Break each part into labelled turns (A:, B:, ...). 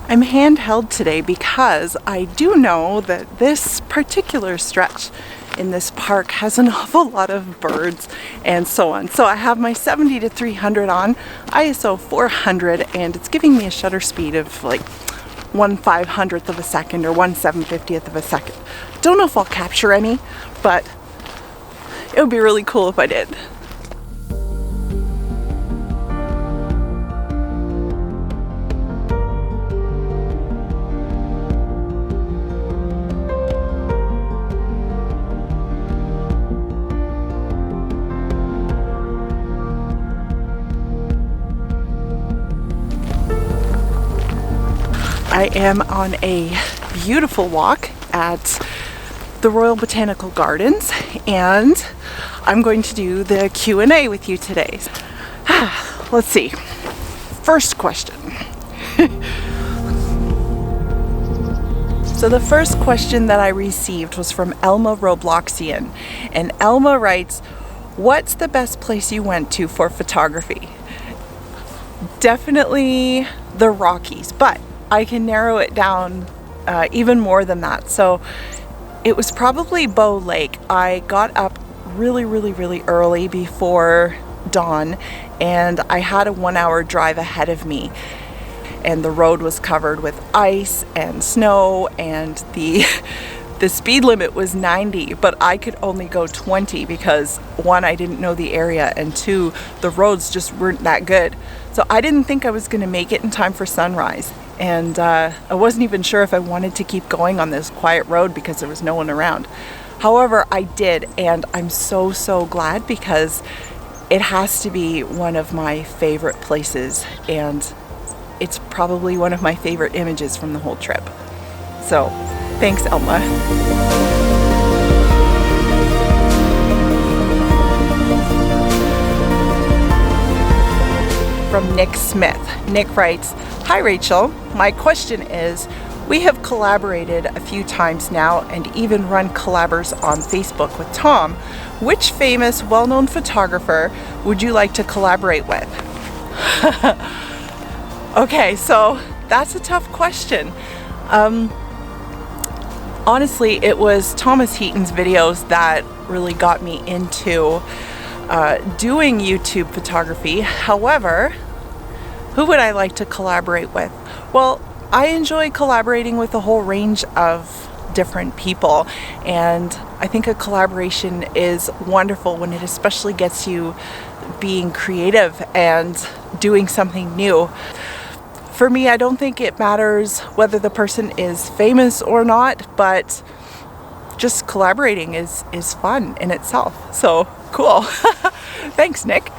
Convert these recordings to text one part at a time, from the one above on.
A: I'm handheld today because I do know that this particular stretch in this park has an awful lot of birds and so on. So I have my 70 to 300 on, ISO 400, and it's giving me a shutter speed of like 1/500th of a second or 1/750th of a second. Don't know if I'll capture any, but it would be really cool if I did. I am on a beautiful walk at the Royal Botanical Gardens, and I'm going to do the Q&A with you today. Let's see. First question. So the first question that I received was from Elma Robloxian, and Elma writes, "What's the best place you went to for photography?" Definitely the Rockies, but I can narrow it down even more than that. So it was probably Bow Lake. I got up really early before dawn, and I had a 1-hour drive ahead of me, and the road was covered with ice and snow, and the speed limit was 90, but I could only go 20 because one, I didn't know the area, and two, the roads just weren't that good. So I didn't think I was going to make it in time for sunrise. And I wasn't even sure if I wanted to keep going on this quiet road because there was no one around. However, I did, and I'm so glad because it has to be one of my favorite places, and it's probably one of my favorite images from the whole trip. So, thanks, Elma. From Nick Smith. Nick writes, "Hi Rachel, my question is, we have collaborated a few times now and even run collabers on Facebook with Tom. Which famous, well-known photographer would you like to collaborate with?" Okay, so that's a tough question. Honestly, it was Thomas Heaton's videos that really got me into doing YouTube photography. However, who would I like to collaborate with? Well, I enjoy collaborating with a whole range of different people, and I think a collaboration is wonderful when it especially gets you being creative and doing something new. For me, I don't think it matters whether the person is famous or not, but just collaborating is fun in itself. So cool. Thanks, Nick.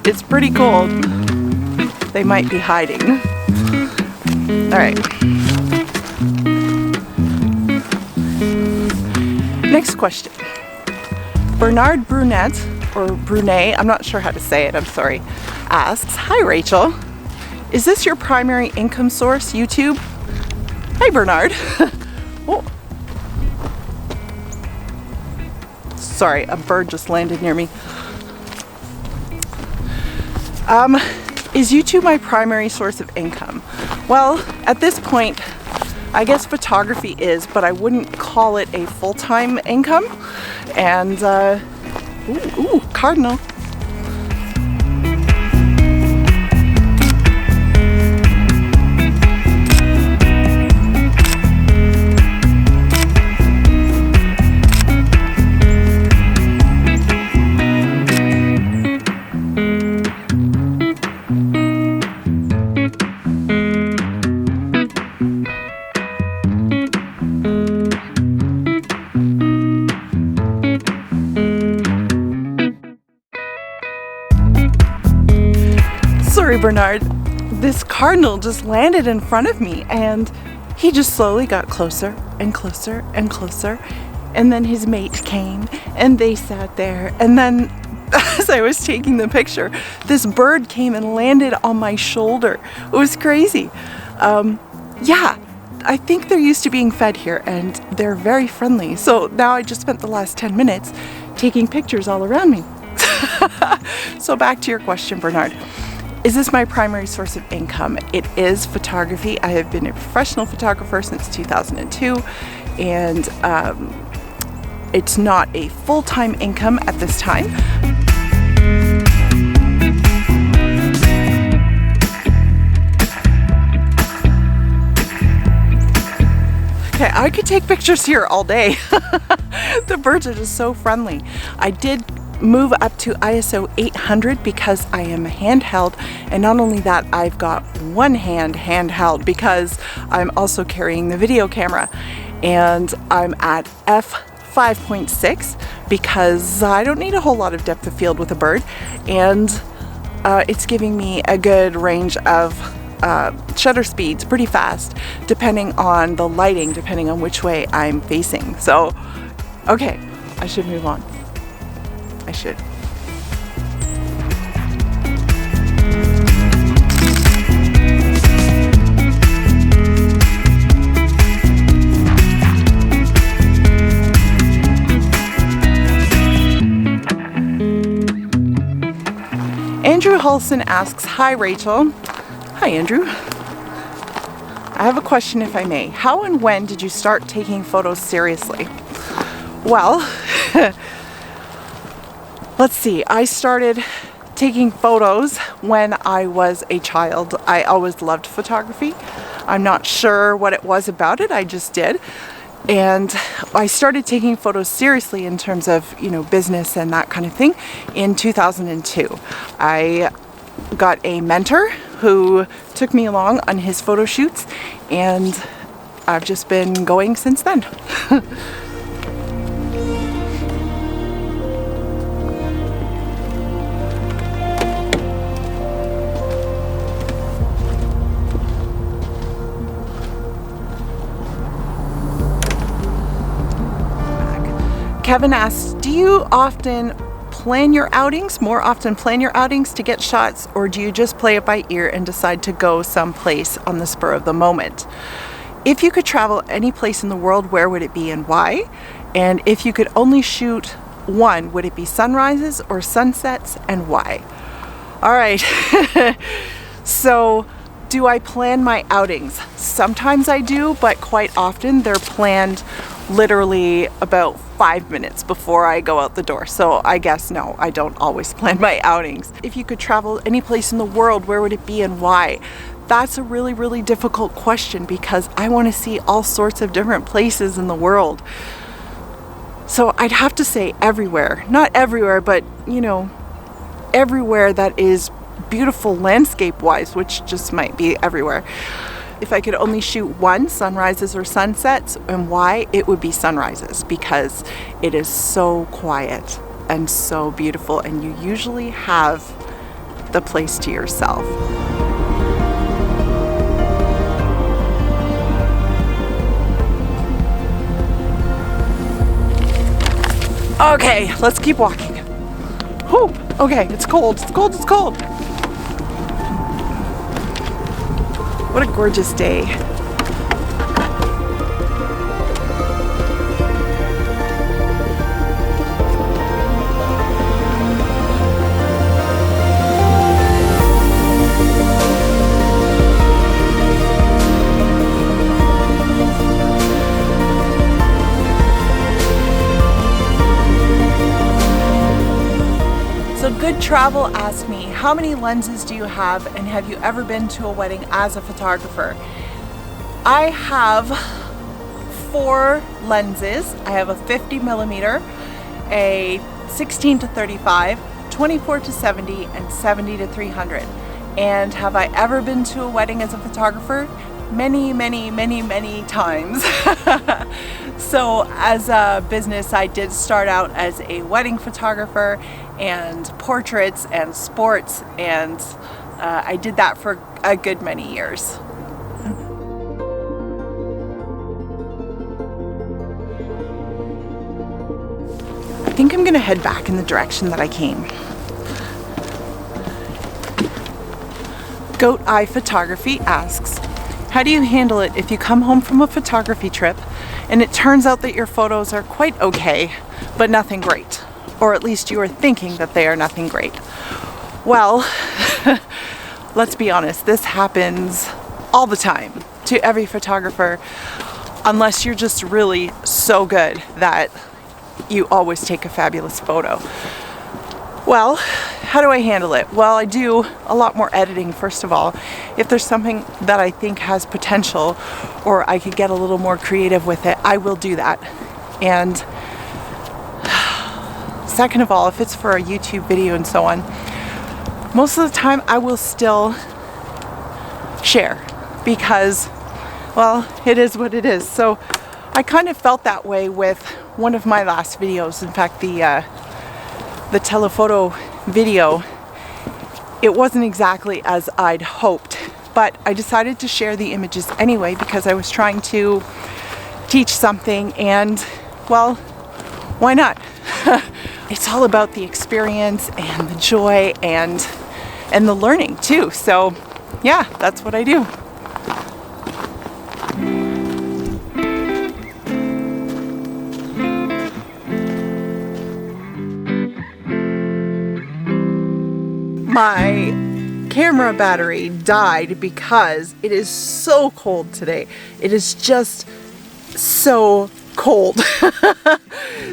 A: It's pretty cold. They might be hiding. All right. Next question. Bernard Brunet, or Brunet, I'm not sure how to say it, I'm sorry, asks, "Hi Rachel, is this your primary income source, YouTube?" Hi Bernard. Oh. Sorry, a bird just landed near me. Is YouTube my primary source of income? Well, at this point, I guess photography is, but I wouldn't call it a full-time income. And, ooh, cardinal. Sorry, Bernard, this cardinal just landed in front of me, and he just slowly got closer and closer and closer, and then his mate came and they sat there, and then as I was taking the picture, this bird came and landed on my shoulder. It was crazy. Yeah, I think they're used to being fed here, and they're very friendly. So now I just spent the last 10 minutes taking pictures all around me. So So back to your question, Bernard. Is this my primary source of income? It is photography. I have been a professional photographer since 2002, and it's not a full-time income at this time. Okay, I could take pictures here all day. The birds are just so friendly. I did move up to ISO 800 because I am handheld, and not only that, I've got one hand handheld because I'm also carrying the video camera, and I'm at f5.6 because I don't need a whole lot of depth of field with a bird, and it's giving me a good range of shutter speeds pretty fast depending on the lighting, depending on which way I'm facing. So okay, I should move on. I should. Andrew Hulson asks, hi Rachel. Hi Andrew. I have a question, if I may. How and when did you start taking photos seriously? Well, let's see. I started taking photos when I was a child. I always loved photography. I'm not sure what it was about it, I just did. And I started taking photos seriously in terms of, business and that kind of thing in 2002. I got a mentor who took me along on his photo shoots, and I've just been going since then. Kevin asks, do you often more often plan your outings to get shots, or do you just play it by ear and decide to go someplace on the spur of the moment? If you could travel any place in the world, where would it be and why? And if you could only shoot one, would it be sunrises or sunsets, and why? All right. So do I plan my outings? Sometimes I do, but quite often they're planned literally about 5 minutes before I go out the door. So I guess no, I don't always plan my outings. If you could travel any place in the world, where would it be and why? That's a really, really difficult question because I want to see all sorts of different places in the world. So I'd have to say everywhere. Not everywhere, but everywhere that is beautiful landscape-wise, which just might be everywhere. If I could only shoot one, sunrises or sunsets, and why, it would be sunrises because it is so quiet and so beautiful, and you usually have the place to yourself. Okay, let's keep walking. Whew. Okay, it's cold, it's cold, it's cold. What a gorgeous day. So Good Travel asked me, how many lenses do you have, and have you ever been to a wedding as a photographer? I have 4 lenses. I have a 50mm, a 16-35, 24-70, and 70-300. And have I ever been to a wedding as a photographer? Many, many, many, many times. So as a business, I did start out as a wedding photographer and portraits and sports, and I did that for a good many years. I think I'm gonna head back in the direction that I came. Goat Eye Photography asks, how do you handle it if you come home from a photography trip and it turns out that your photos are quite okay, but nothing great? Or at least you are thinking that they are nothing great. Well, let's be honest, this happens all the time to every photographer, unless you're just really so good that you always take a fabulous photo. Well, how do I handle it? Well, I do a lot more editing, first of all. If there's something that I think has potential, or I could get a little more creative with it, I will do that. And second of all, if it's for a YouTube video and so on, most of the time I will still share because, well, it is what it is. So I kind of felt that way with one of my last videos. In fact, the telephoto video, it wasn't exactly as I'd hoped, but I decided to share the images anyway because I was trying to teach something, and well, why not? It's all about the experience and the joy and the learning too. So yeah, that's what I do. My camera battery died because it is so cold today. It is just so cold.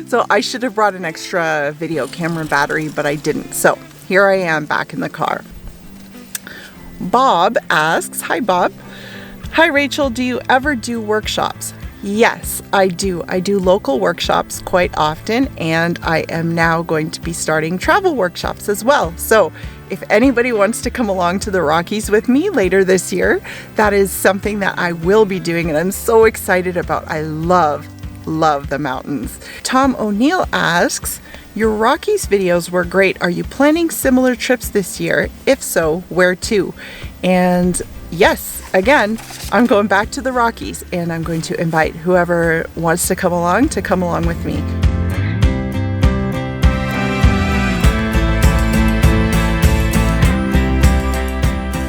A: So I should have brought an extra video camera battery, but I didn't. So here I am back in the car. Bob asks, hi Bob. Hi Rachel, do you ever do workshops? Yes, I do. I do local workshops quite often, and I am now going to be starting travel workshops as well. So if anybody wants to come along to the Rockies with me later this year, that is something that I will be doing, and I'm so excited about. I love the mountains. Tom O'Neill asks, your Rockies videos were great. Are you planning similar trips this year? If so, where to? And yes, again, I'm going back to the Rockies, and I'm going to invite whoever wants to come along with me.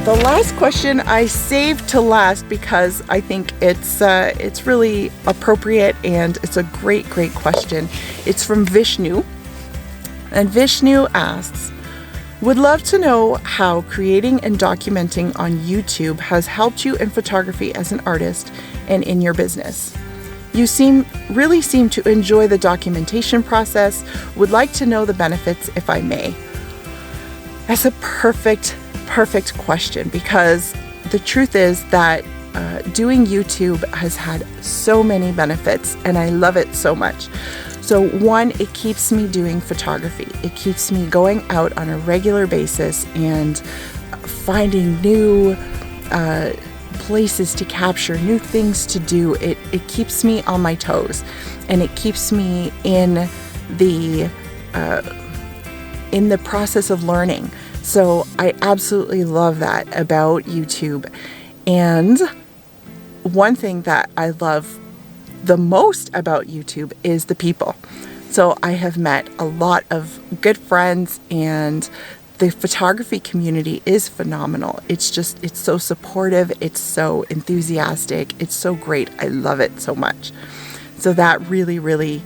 A: The last question I saved to last because I think it's really appropriate, and it's a great question. It's from Vishnu, and Vishnu asks, would love to know how creating and documenting on YouTube has helped you in photography as an artist and in your business. You really seem to enjoy the documentation process. Would like to know the benefits if I may. That's a perfect question, because the truth is that doing YouTube has had so many benefits, and I love it so much. So one, it keeps me doing photography. It keeps me going out on a regular basis and finding new places to capture, new things to do. It keeps me on my toes, and it keeps me in the process of learning. So I absolutely love that about YouTube. And one thing that I love the most about YouTube is the people. So I have met a lot of good friends, and the photography community is phenomenal. It's so supportive. It's so enthusiastic. It's so great. I love it so much. So that really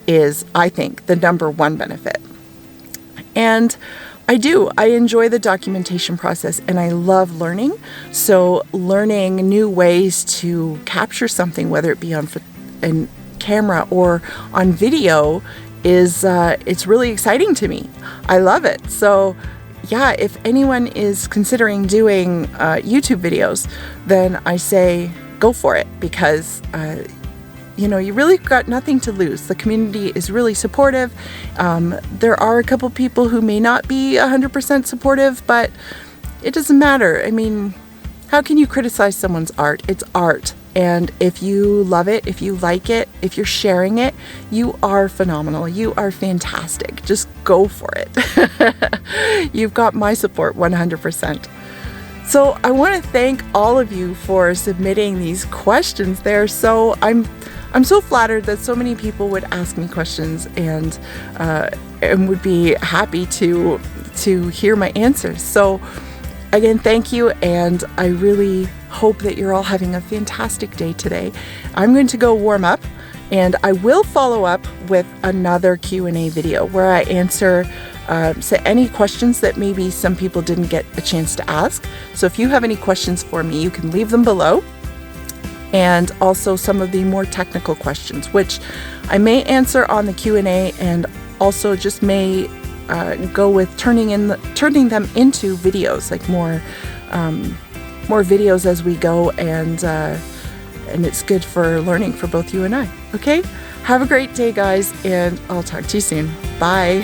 A: is, I think, the number one benefit. And I enjoy the documentation process, and I love learning. So learning new ways to capture something, whether it be on camera or on video, is it's really exciting to me. I love it. So yeah, if anyone is considering doing YouTube videos, then I say go for it, because you really got nothing to lose. The community is really supportive. There are a couple people who may not be 100% supportive, but it doesn't matter. I mean, how can you criticize someone's art? It's art. And if you love it, if you like it, if you're sharing it, you are phenomenal. You are fantastic. Just go for it. You've got my support 100%. So I want to thank all of you for submitting these questions there. So I'm so flattered that so many people would ask me questions and would be happy to hear my answers. So again, thank you, and I really hope that you're all having a fantastic day today. I'm going to go warm up, and I will follow up with another Q&A video where I answer any questions that maybe some people didn't get a chance to ask. So if you have any questions for me, you can leave them below. And also some of the more technical questions, which I may answer on the Q&A, and also just may go with turning them into videos, like more videos as we go, and it's good for learning for both you and I. Okay, have a great day, guys, and I'll talk to you soon. Bye.